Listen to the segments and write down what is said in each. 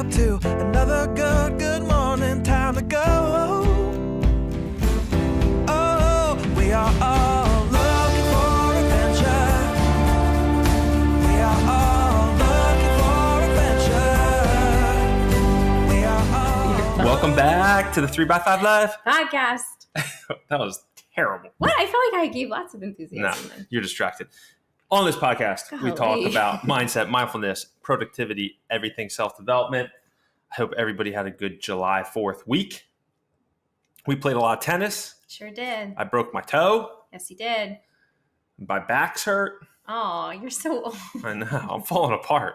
up to another good morning. Time to go. Oh, we are all looking for adventure. We are all looking for adventure. We are all... Welcome back to the 3x5 Live podcast. That was terrible. What? I felt like I gave lots of enthusiasm. No, you're distracted. On this podcast, we talk about mindset, mindfulness, productivity, everything self-development. I hope everybody had a good July 4th week. We played a lot of tennis. Sure did. I broke my toe. Yes, you did. My back's hurt. Oh, you're so old. I know. I'm falling apart.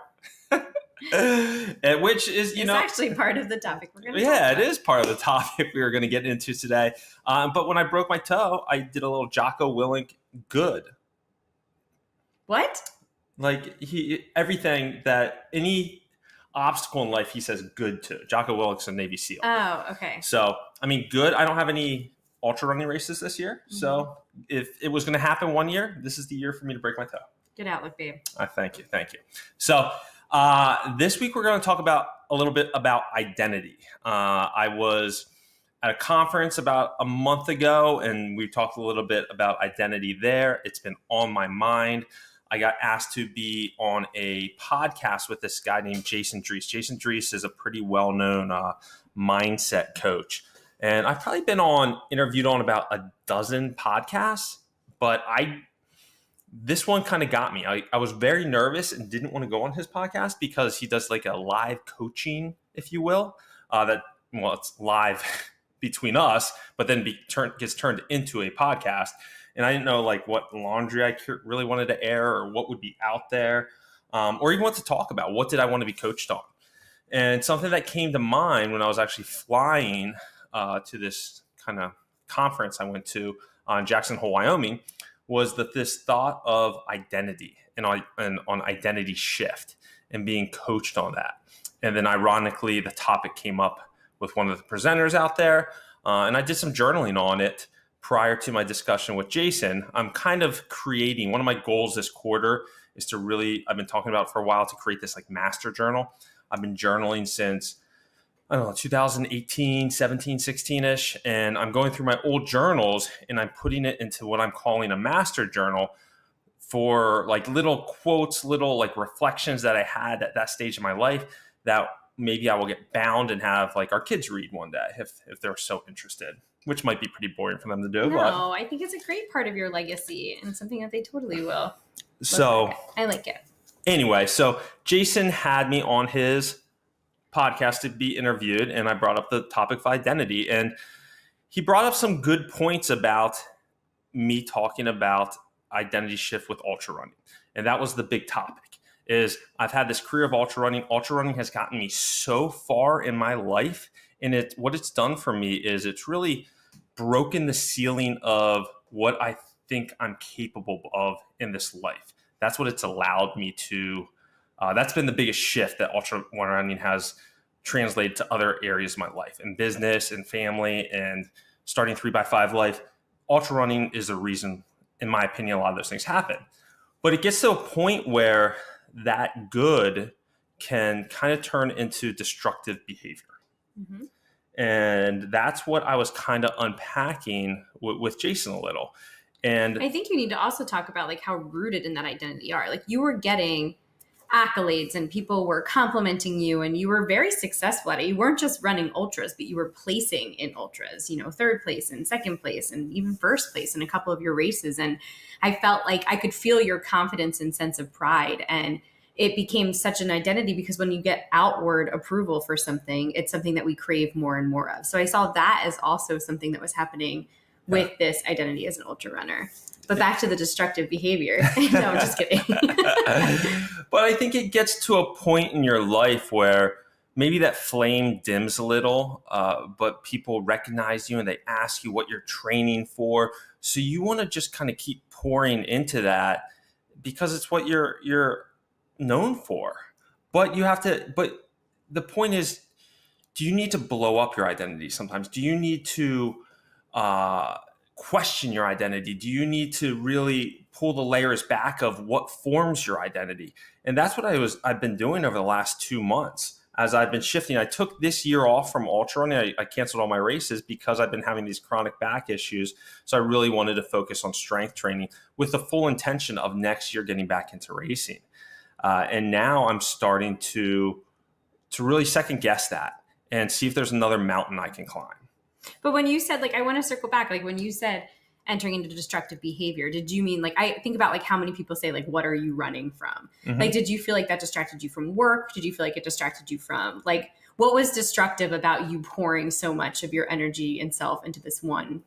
And which is, it's actually part of the topic we're going to talk Yeah, about. it is part of the topic we were going to get into today. But when I broke my toe, I did a little Jocko Willink good. What? Like everything that any obstacle in life he says good to. Jocko Willink's a Navy SEAL. Oh, okay. So, I mean, good. I don't have any ultra running races this year. Mm-hmm. So if it was going to happen one year, this is the year for me to break my toe. Good outlook, babe. Thank you. So this week we're going to talk about a little bit about identity. I was at a conference about a month ago, and we talked a little bit about identity there. It's been on my mind. I got asked to be on a podcast with this guy named Jason Drees. Jason Drees is a pretty well-known mindset coach. And I've probably been interviewed on about a dozen podcasts, but this one kind of got me. I was very nervous and didn't want to go on his podcast because he does like a live coaching, if you will, it's live between us, but then gets turned into a podcast. And I didn't know like what laundry I really wanted to air or what would be out there, or even what to talk about. What did I want to be coached on? And something that came to mind when I was actually flying to this kind of conference I went to in Jackson Hole, Wyoming, was that this thought of identity and on identity shift and being coached on that. And then ironically, the topic came up with one of the presenters out there, and I did some journaling on it. Prior to my discussion with Jason, I'm kind of creating, one of my goals this quarter is to really, I've been talking about for a while, to create this like master journal. I've been journaling since, 2018, 17, 16-ish. And I'm going through my old journals and I'm putting it into what I'm calling a master journal for like little quotes, little like reflections that I had at that stage of my life that maybe I will get bound and have like our kids read one day if they're so interested. Which might be pretty boring for them to do. No, I think it's a great part of your legacy and something that they totally will. So I like it. Anyway, so Jason had me on his podcast to be interviewed, and I brought up the topic of identity. And he brought up some good points about me talking about identity shift with ultra running. And that was the big topic. Is I've had this career of ultra running. Ultra running has gotten me so far in my life. And what it's done for me is it's really broken the ceiling of what I think I'm capable of in this life. That's what it's allowed me to. That's been the biggest shift that ultra running has translated to other areas of my life, in business and family and starting 3x5 life. Ultra running is the reason, in my opinion, a lot of those things happen. But it gets to a point where that good can kind of turn into destructive behavior. Mm-hmm. And that's what I was kind of unpacking with Jason a little. And I think you need to also talk about like how rooted in that identity you are. Like you were getting accolades and people were complimenting you and you were very successful at it. You weren't just running ultras, but you were placing in ultras, third place and second place and even first place in a couple of your races. And I felt like I could feel your confidence and sense of pride. And it became such an identity because when you get outward approval for something, it's something that we crave more and more of. So I saw that as also something that was happening with this identity as an ultra runner. But back to the destructive behavior. No, I'm just kidding. But I think it gets to a point in your life where maybe that flame dims a little, but people recognize you and they ask you what you're training for. So you want to just kind of keep pouring into that because it's what you're known for. But the point is, do you need to blow up your identity sometimes? Do you need to question your identity? Do you need to really pull the layers back of what forms your identity? And that's what I've been doing over the last 2 months. as I've been shifting, I took this year off from ultra running. I canceled all my races because I've been having these chronic back issues. So I really wanted to focus on strength training with the full intention of next year getting back into racing. And now I'm starting to really second guess that and see if there's another mountain I can climb. But when you said, like, I want to circle back, like when you said entering into destructive behavior, did you mean, like, I think about like how many people say, like, what are you running from? Mm-hmm. Like, did you feel like that distracted you from work? Did you feel like it distracted you from, like, what was destructive about you pouring so much of your energy and self into this one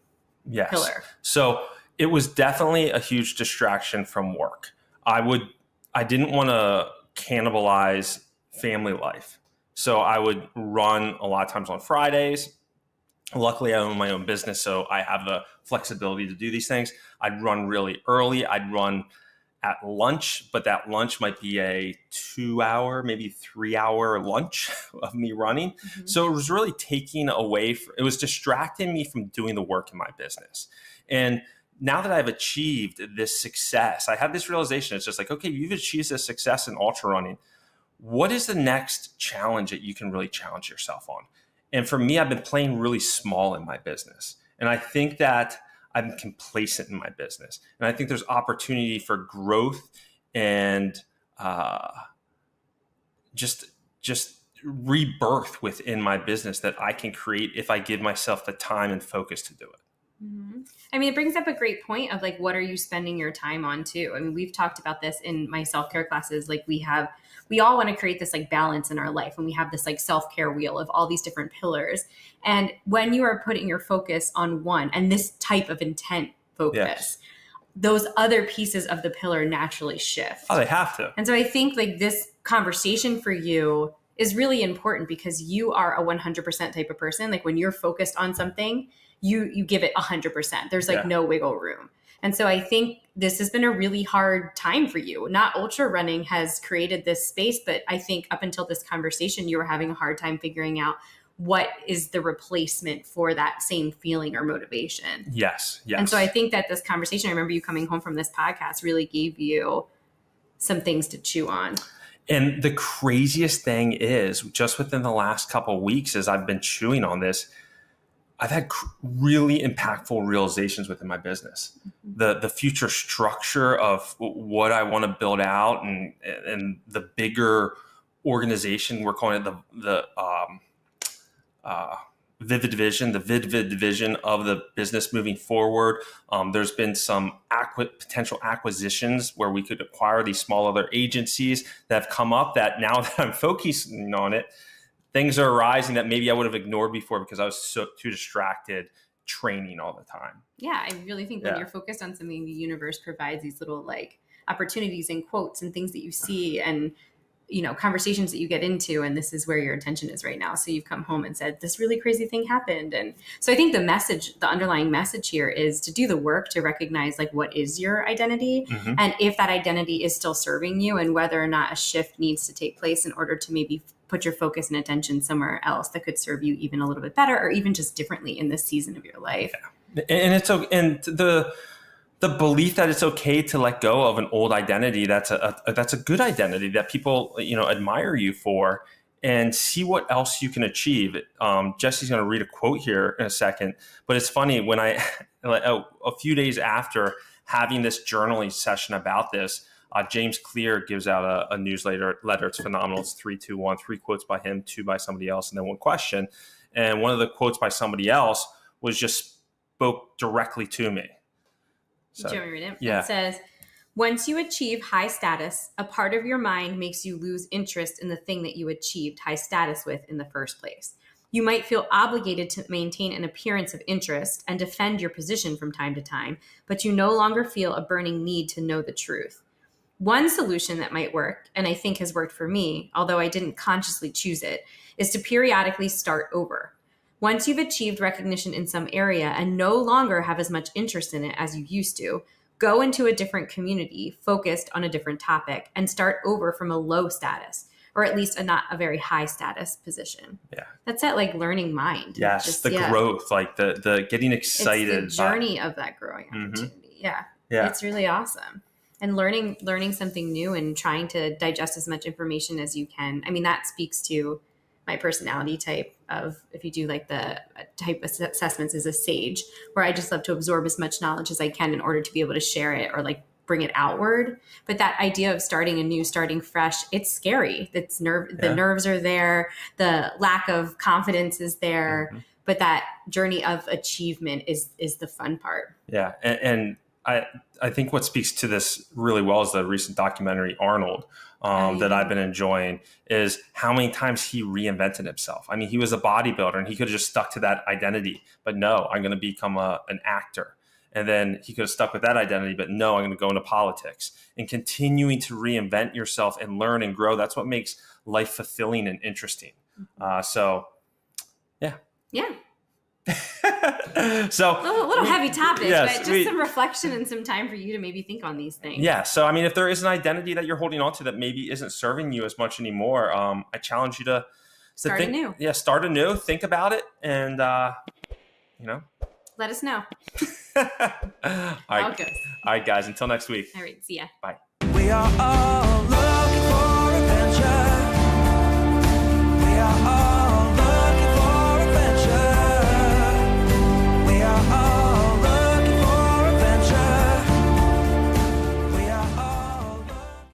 pillar? So it was definitely a huge distraction from work. I didn't want to cannibalize family life. So I would run a lot of times on Fridays. Luckily, I own my own business, so I have the flexibility to do these things. I'd run really early. I'd run at lunch, but that lunch might be a 2-hour, maybe 3-hour lunch of me running. Mm-hmm. So it was really taking away, it was distracting me from doing the work in my business. And now that I've achieved this success, I have this realization. It's just like, okay, you've achieved this success in ultra running. What is the next challenge that you can really challenge yourself on? And for me, I've been playing really small in my business. And I think that I'm complacent in my business. And I think there's opportunity for growth and just rebirth within my business that I can create if I give myself the time and focus to do it. Mm-hmm. I mean, it brings up a great point of, like, what are you spending your time on too? I mean, we've talked about this in my self-care classes. Like, we all want to create this, like, balance in our life, and we have this, like, self-care wheel of all these different pillars. And when you are putting your focus on one and this type of intent focus, yes, those other pieces of the pillar naturally shift. Oh, they have to. And so I think, like, this conversation for you is really important because you are a 100% type of person. Like, when you're focused on something, you give it 100%. There's, like, no wiggle room. And so I think this has been a really hard time for you. Not ultra running has created this space, but I think up until this conversation, you were having a hard time figuring out what is the replacement for that same feeling or motivation. Yes. And so I think that this conversation, I remember you coming home from this podcast, really gave you some things to chew on. And the craziest thing is, just within the last couple of weeks, as I've been chewing on this, I've had really impactful realizations within my business. Mm-hmm. The future structure of what I want to build out and the bigger organization, we're calling it the Vivid division of the business moving forward. There's been some potential acquisitions where we could acquire these small other agencies that have come up that now that I'm focusing on it, things are arising that maybe I would have ignored before because I was too distracted training all the time. Yeah, I really think when you're focused on something, the universe provides these little, like, opportunities and quotes and things that you see and, you know, conversations that you get into, and this is where your attention is right now. So you've come home and said, this really crazy thing happened. And so I think the underlying message here is to do the work to recognize, like, what is your identity, mm-hmm, and if that identity is still serving you, and whether or not a shift needs to take place in order to maybe put your focus and attention somewhere else that could serve you even a little bit better, or even just differently in this season of your life. Yeah. And it's okay. And the belief that it's okay to let go of an old identity, that's a good identity that people, you know, admire you for, and see what else you can achieve. Jesse's going to read a quote here in a second, but it's funny when a few days after having this journaling session about this, James Clear gives out a newsletter. It's phenomenal. It's 3, 2, 1, 3 quotes by him, 2 by somebody else, and then 1 question. And one of the quotes by somebody else was just spoke directly to me. So, do you want me to read it? Yeah. It says, once you achieve high status, a part of your mind makes you lose interest in the thing that you achieved high status with in the first place. You might feel obligated to maintain an appearance of interest and defend your position from time to time, but you no longer feel a burning need to know the truth. One solution that might work, and I think has worked for me, although I didn't consciously choose it, is to periodically start over. Once you've achieved recognition in some area and no longer have as much interest in it as you used to, go into a different community focused on a different topic and start over from a low status, or at least not a very high status position. Yeah. That's that, like, learning mind. Yes, just, growth, like the getting excited. It's the journey of that growing opportunity. Mm-hmm. Yeah. It's really awesome. And learning something new and trying to digest as much information as you can. I mean, that speaks to my personality type of, if you do like the type assessments, is a sage, where I just love to absorb as much knowledge as I can in order to be able to share it or like bring it outward. But that idea of starting anew, starting fresh, it's scary. The nerves are there. The lack of confidence is there. Mm-hmm. But that journey of achievement is the fun part. Yeah. And I think what speaks to this really well is the recent documentary Arnold that I've been enjoying, is how many times he reinvented himself. I mean, he was a bodybuilder and he could have just stuck to that identity, but no, I'm going to become an actor. And then he could have stuck with that identity, but no, I'm going to go into politics. And continuing to reinvent yourself and learn and grow, that's what makes life fulfilling and interesting. So, yeah. Yeah. So a little heavy topic, but just some reflection and some time for you to maybe think on these things. Yeah. So, I mean, if there is an identity that you're holding on to that maybe isn't serving you as much anymore, I challenge you to start anew. Yeah, start anew. Think about it, and let us know. All right. All right, guys. Until next week. All right. See ya. Bye. We are all